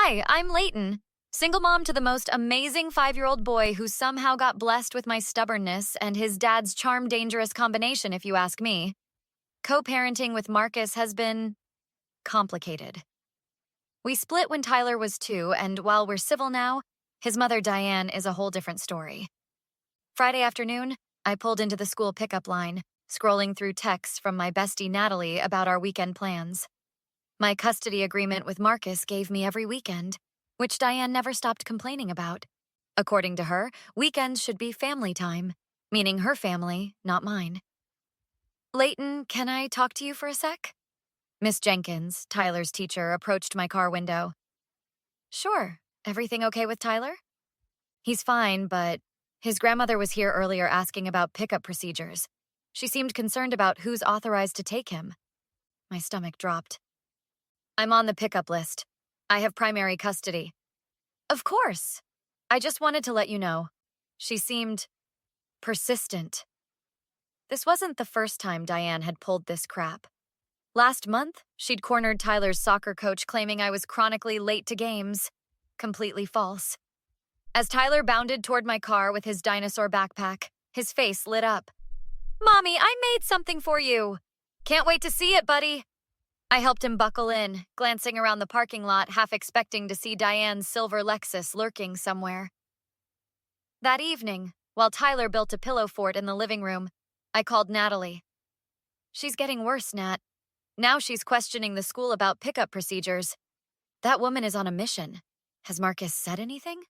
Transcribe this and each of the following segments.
Hi, I'm Layton, single mom to the most amazing 5-year-old boy who somehow got blessed with my stubbornness and his dad's charm-dangerous combination, if you ask me. Co-parenting with Marcus has been complicated. We split when Tyler was 2, and while we're civil now, his mother Diane is a whole different story. Friday afternoon, I pulled into the school pickup line, scrolling through texts from my bestie Natalie about our weekend plans. My custody agreement with Marcus gave me every weekend, which Diane never stopped complaining about. According to her, weekends should be family time, meaning her family, not mine. Layton, can I talk to you for a sec? Miss Jenkins, Tyler's teacher, approached my car window. Sure. Everything okay with Tyler? He's fine, but his grandmother was here earlier asking about pickup procedures. She seemed concerned about who's authorized to take him. My stomach dropped. I'm on the pickup list. I have primary custody. Of course. I just wanted to let you know. She seemed persistent. This wasn't the first time Diane had pulled this crap. Last month, she'd cornered Tyler's soccer coach claiming I was chronically late to games. Completely false. As Tyler bounded toward my car with his dinosaur backpack, his face lit up. Mommy, I made something for you. Can't wait to see it, buddy. I helped him buckle in, glancing around the parking lot, half expecting to see Diane's silver Lexus lurking somewhere. That evening, while Tyler built a pillow fort in the living room, I called Natalie. She's getting worse, Nat. Now she's questioning the school about pickup procedures. That woman is on a mission. Has Marcus said anything?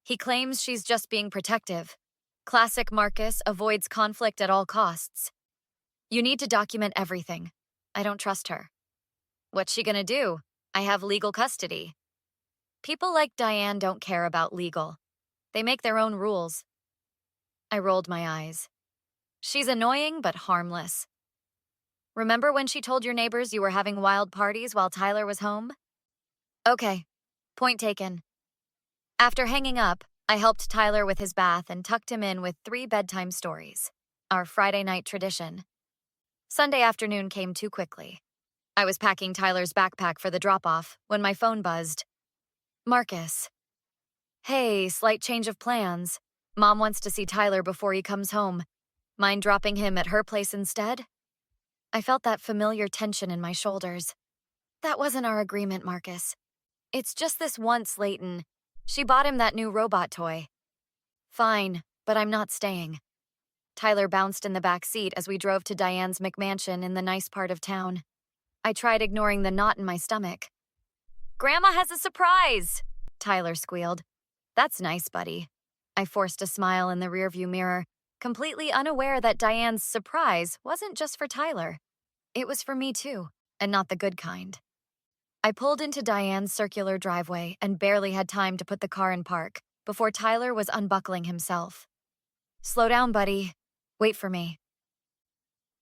He claims she's just being protective. Classic Marcus avoids conflict at all costs. You need to document everything. I don't trust her. What's she gonna do? I have legal custody. People like Diane don't care about legal. They make their own rules. I rolled my eyes. She's annoying but harmless. Remember when she told your neighbors you were having wild parties while Tyler was home? Okay, point taken. After hanging up, I helped Tyler with his bath and tucked him in with 3 bedtime stories, our Friday night tradition. Sunday afternoon came too quickly. I was packing Tyler's backpack for the drop-off when my phone buzzed. Marcus. Hey, slight change of plans. Mom wants to see Tyler before he comes home. Mind dropping him at her place instead? I felt that familiar tension in my shoulders. That wasn't our agreement, Marcus. It's just this once, Layton. She bought him that new robot toy. Fine, but I'm not staying. Tyler bounced in the back seat as we drove to Diane's McMansion in the nice part of town. I tried ignoring the knot in my stomach. Grandma has a surprise, Tyler squealed. That's nice, buddy. I forced a smile in the rearview mirror, completely unaware that Diane's surprise wasn't just for Tyler. It was for me too, and not the good kind. I pulled into Diane's circular driveway and barely had time to put the car in park before Tyler was unbuckling himself. Slow down, buddy. Wait for me.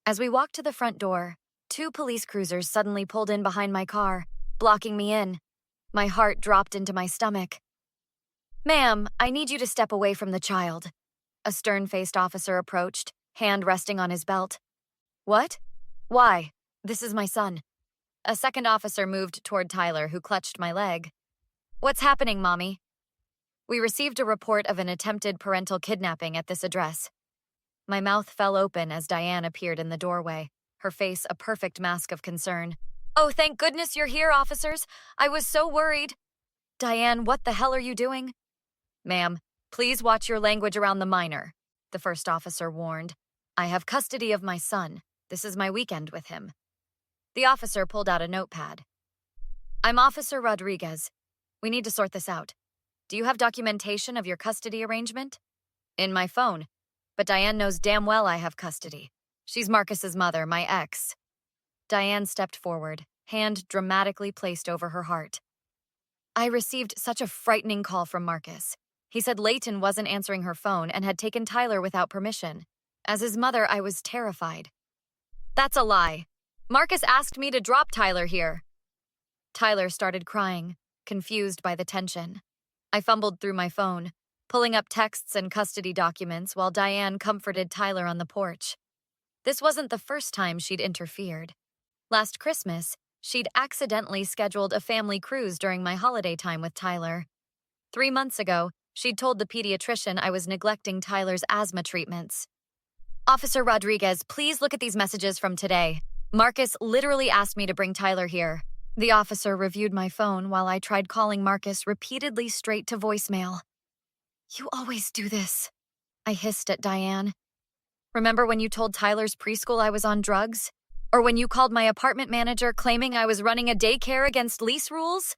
As we walked to the front door, 2 police cruisers suddenly pulled in behind my car, blocking me in. My heart dropped into my stomach. Ma'am, I need you to step away from the child. A stern-faced officer approached, hand resting on his belt. What? Why? This is my son. A second officer moved toward Tyler, who clutched my leg. What's happening, Mommy? We received a report of an attempted parental kidnapping at this address. My mouth fell open as Diane appeared in the doorway, her face a perfect mask of concern. Oh, thank goodness you're here, officers. I was so worried. Diane, what the hell are you doing? Ma'am, please watch your language around the minor, the first officer warned. I have custody of my son. This is my weekend with him. The officer pulled out a notepad. I'm Officer Rodriguez. We need to sort this out. Do you have documentation of your custody arrangement? In my phone. But Diane knows damn well I have custody. She's Marcus's mother, my ex. Diane stepped forward, hand dramatically placed over her heart. I received such a frightening call from Marcus. He said Layton wasn't answering her phone and had taken Tyler without permission. As his mother, I was terrified. That's a lie. Marcus asked me to drop Tyler here. Tyler started crying, confused by the tension. I fumbled through my phone, pulling up texts and custody documents while Diane comforted Tyler on the porch. This wasn't the first time she'd interfered. Last Christmas, She'd accidentally scheduled a family cruise during my holiday time with Tyler. 3 months ago, she'd told the pediatrician I was neglecting Tyler's asthma treatments. Officer Rodriguez, please look at these messages from today. Marcus literally asked me to bring Tyler here. The officer reviewed my phone while I tried calling Marcus repeatedly straight to voicemail. You always do this, I hissed at Diane. Remember when you told Tyler's preschool I was on drugs? Or when you called my apartment manager claiming I was running a daycare against lease rules?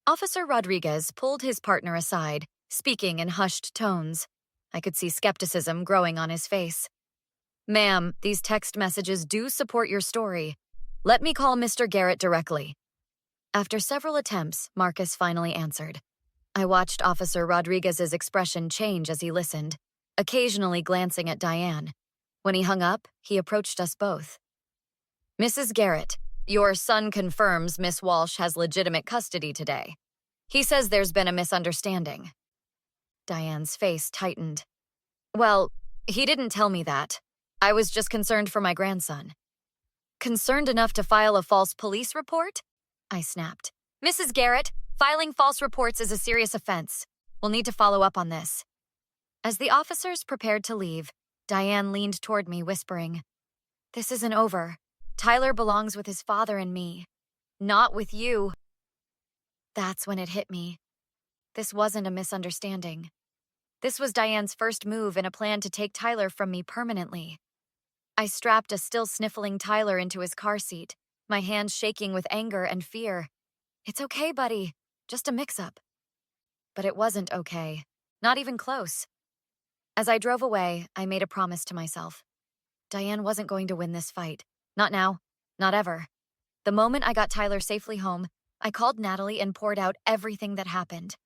Officer Rodriguez pulled his partner aside, speaking in hushed tones. I could see skepticism growing on his face. Ma'am, these text messages do support your story. Let me call Mr. Garrett directly. After several attempts, Marcus finally answered. I watched Officer Rodriguez's expression change as he listened, occasionally glancing at Diane. When he hung up, he approached us both. Mrs. Garrett, your son confirms Miss Walsh has legitimate custody today. He says there's been a misunderstanding. Diane's face tightened. Well, he didn't tell me that. I was just concerned for my grandson. Concerned enough to file a false police report? I snapped. Mrs. Garrett, filing false reports is a serious offense. We'll need to follow up on this. As the officers prepared to leave, Diane leaned toward me, whispering, This isn't over. Tyler belongs with his father and me, not with you. That's when it hit me. This wasn't a misunderstanding. This was Diane's first move in a plan to take Tyler from me permanently. I strapped a still sniffling Tyler into his car seat, my hands shaking with anger and fear. It's okay, buddy. Just a mix-up. But it wasn't okay. Not even close. As I drove away, I made a promise to myself. Diane wasn't going to win this fight. Not now. Not ever. The moment I got Tyler safely home, I called Natalie and poured out everything that happened.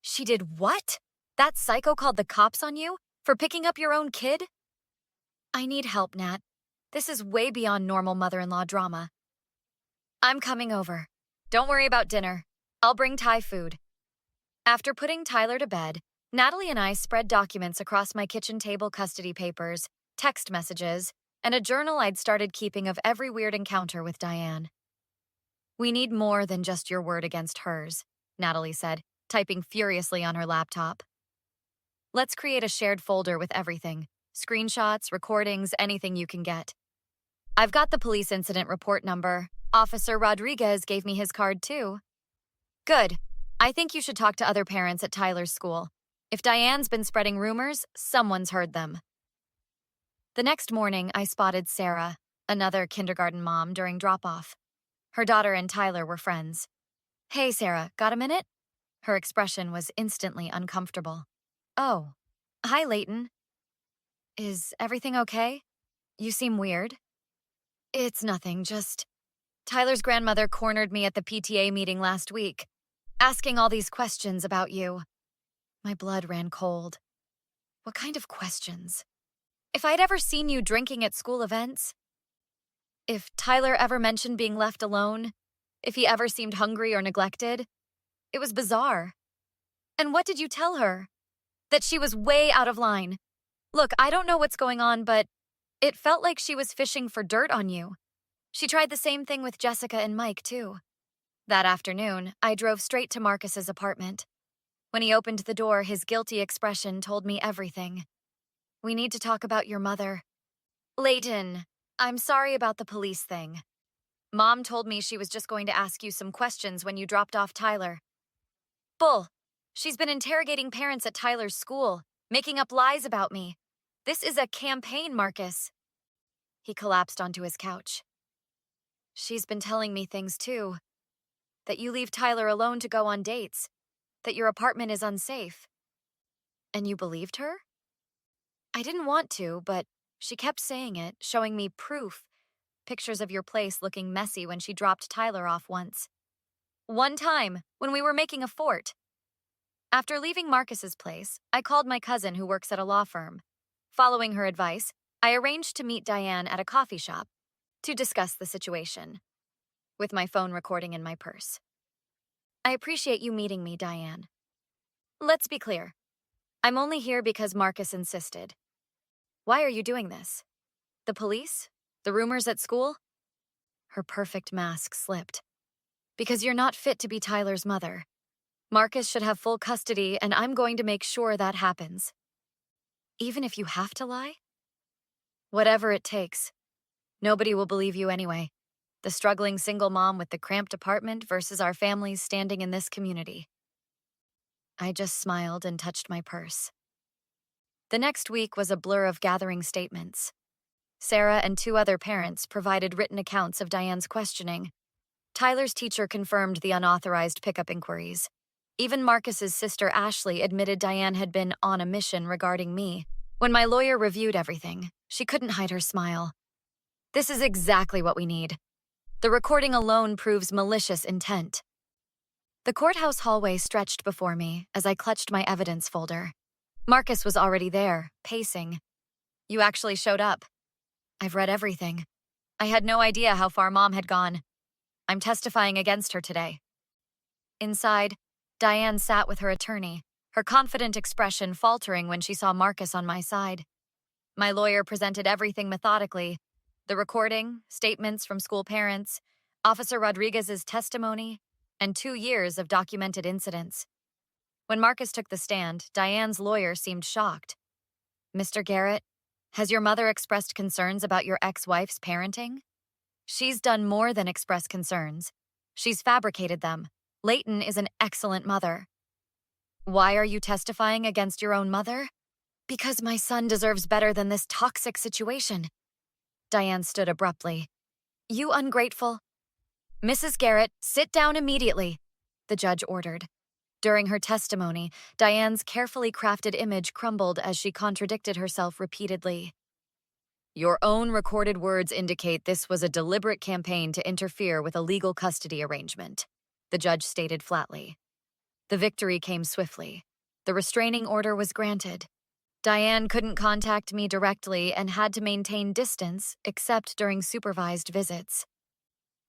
She did what? That psycho called the cops on you? For picking up your own kid? I need help, Nat. This is way beyond normal mother-in-law drama. I'm coming over. Don't worry about dinner. I'll bring Thai food. After putting Tyler to bed, Natalie and I spread documents across my kitchen table, custody papers, text messages, and a journal I'd started keeping of every weird encounter with Diane. We need more than just your word against hers, Natalie said, typing furiously on her laptop. Let's create a shared folder with everything. Screenshots, recordings, anything you can get. I've got the police incident report number. Officer Rodriguez gave me his card too. Good. I think you should talk to other parents at Tyler's school. If Diane's been spreading rumors, someone's heard them. The next morning, I spotted Sarah, another kindergarten mom, during drop-off. Her daughter and Tyler were friends. Hey, Sarah, got a minute? Her expression was instantly uncomfortable. Oh, hi, Leighton. Is everything okay? You seem weird. It's nothing, just... Tyler's grandmother cornered me at the PTA meeting last week, asking all these questions about you. My blood ran cold. What kind of questions? If I'd ever seen you drinking at school events? If Tyler ever mentioned being left alone? If he ever seemed hungry or neglected? It was bizarre. And what did you tell her? That she was way out of line. Look, I don't know what's going on, but it felt like she was fishing for dirt on you. She tried the same thing with Jessica and Mike, too. That afternoon, I drove straight to Marcus's apartment. When he opened the door, his guilty expression told me everything. We need to talk about your mother. Leighton, I'm sorry about the police thing. Mom told me she was just going to ask you some questions when you dropped off Tyler. Bull. She's been interrogating parents at Tyler's school, making up lies about me. This is a campaign, Marcus. He collapsed onto his couch. She's been telling me things, too. That you leave Tyler alone to go on dates. That your apartment is unsafe. And you believed her? I didn't want to, but she kept saying it, showing me proof. Pictures of your place looking messy when she dropped Tyler off once. One time, when we were making a fort. After leaving Marcus's place, I called my cousin who works at a law firm. Following her advice, I arranged to meet Diane at a coffee shop to discuss the situation, with my phone recording in my purse. I appreciate you meeting me, Diane. Let's be clear. I'm only here because Marcus insisted. Why are you doing this? The police? The rumors at school? Her perfect mask slipped. Because you're not fit to be Tyler's mother. Marcus should have full custody, and I'm going to make sure that happens. Even if you have to lie? Whatever it takes. Nobody will believe you anyway. The struggling single mom with the cramped apartment versus our families standing in this community. I just smiled and touched my purse. The next week was a blur of gathering statements. Sarah and 2 other parents provided written accounts of Diane's questioning. Tyler's teacher confirmed the unauthorized pickup inquiries. Even Marcus's sister Ashley admitted Diane had been on a mission regarding me. When my lawyer reviewed everything, she couldn't hide her smile. This is exactly what we need. The recording alone proves malicious intent. The courthouse hallway stretched before me as I clutched my evidence folder. Marcus was already there, pacing. You actually showed up. I've read everything. I had no idea how far Mom had gone. I'm testifying against her today. Inside, Diane sat with her attorney, her confident expression faltering when she saw Marcus on my side. My lawyer presented everything methodically. The recording, statements from school parents, Officer Rodriguez's testimony, and 2 years of documented incidents. When Marcus took the stand, Diane's lawyer seemed shocked. Mr. Garrett, has your mother expressed concerns about your ex-wife's parenting? She's done more than express concerns. She's fabricated them. Leighton is an excellent mother. Why are you testifying against your own mother? Because my son deserves better than this toxic situation. Diane stood abruptly. You ungrateful. Mrs. Garrett, sit down immediately, the judge ordered. During her testimony, Diane's carefully crafted image crumbled as she contradicted herself repeatedly. Your own recorded words indicate this was a deliberate campaign to interfere with a legal custody arrangement, the judge stated flatly. The victory came swiftly. The restraining order was granted. Diane couldn't contact me directly and had to maintain distance, except during supervised visits.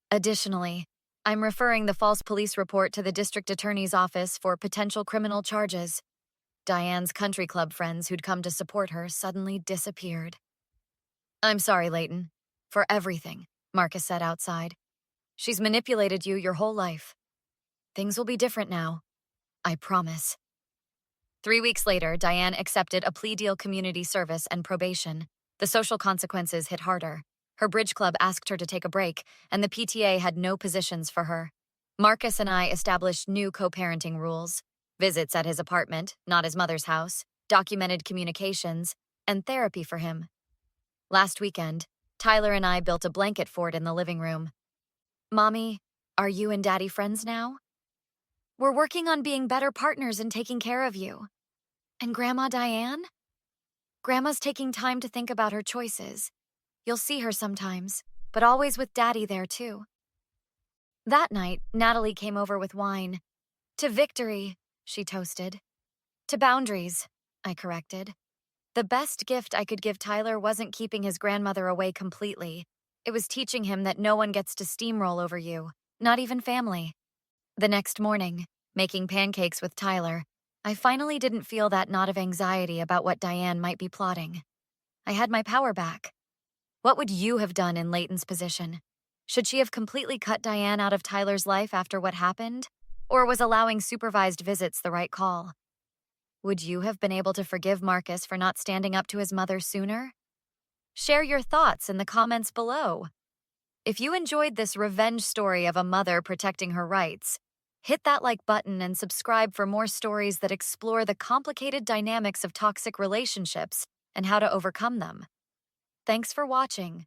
Additionally, I'm referring the false police report to the district attorney's office for potential criminal charges. Diane's country club friends who'd come to support her suddenly disappeared. I'm sorry, Leighton. For everything, Marcus said outside. She's manipulated you your whole life. Things will be different now. I promise. 3 weeks later, Diane accepted a plea deal, community service, and probation. The social consequences hit harder. Her bridge club asked her to take a break, and the PTA had no positions for her. Marcus and I established new co-parenting rules. Visits at his apartment, not his mother's house, documented communications, and therapy for him. Last weekend, Tyler and I built a blanket fort in the living room. Mommy, are you and Daddy friends now? We're working on being better partners and taking care of you. And Grandma Diane? Grandma's taking time to think about her choices. You'll see her sometimes, but always with Daddy there too. That night, Natalie came over with wine. To victory, she toasted. To boundaries, I corrected. The best gift I could give Tyler wasn't keeping his grandmother away completely. It was teaching him that no one gets to steamroll over you, not even family. The next morning, making pancakes with Tyler, I finally didn't feel that knot of anxiety about what Diane might be plotting. I had my power back. What would you have done in Leighton's position? Should she have completely cut Diane out of Tyler's life after what happened? Or was allowing supervised visits the right call? Would you have been able to forgive Marcus for not standing up to his mother sooner? Share your thoughts in the comments below. If you enjoyed this revenge story of a mother protecting her rights, hit that like button and subscribe for more stories that explore the complicated dynamics of toxic relationships and how to overcome them. Thanks for watching.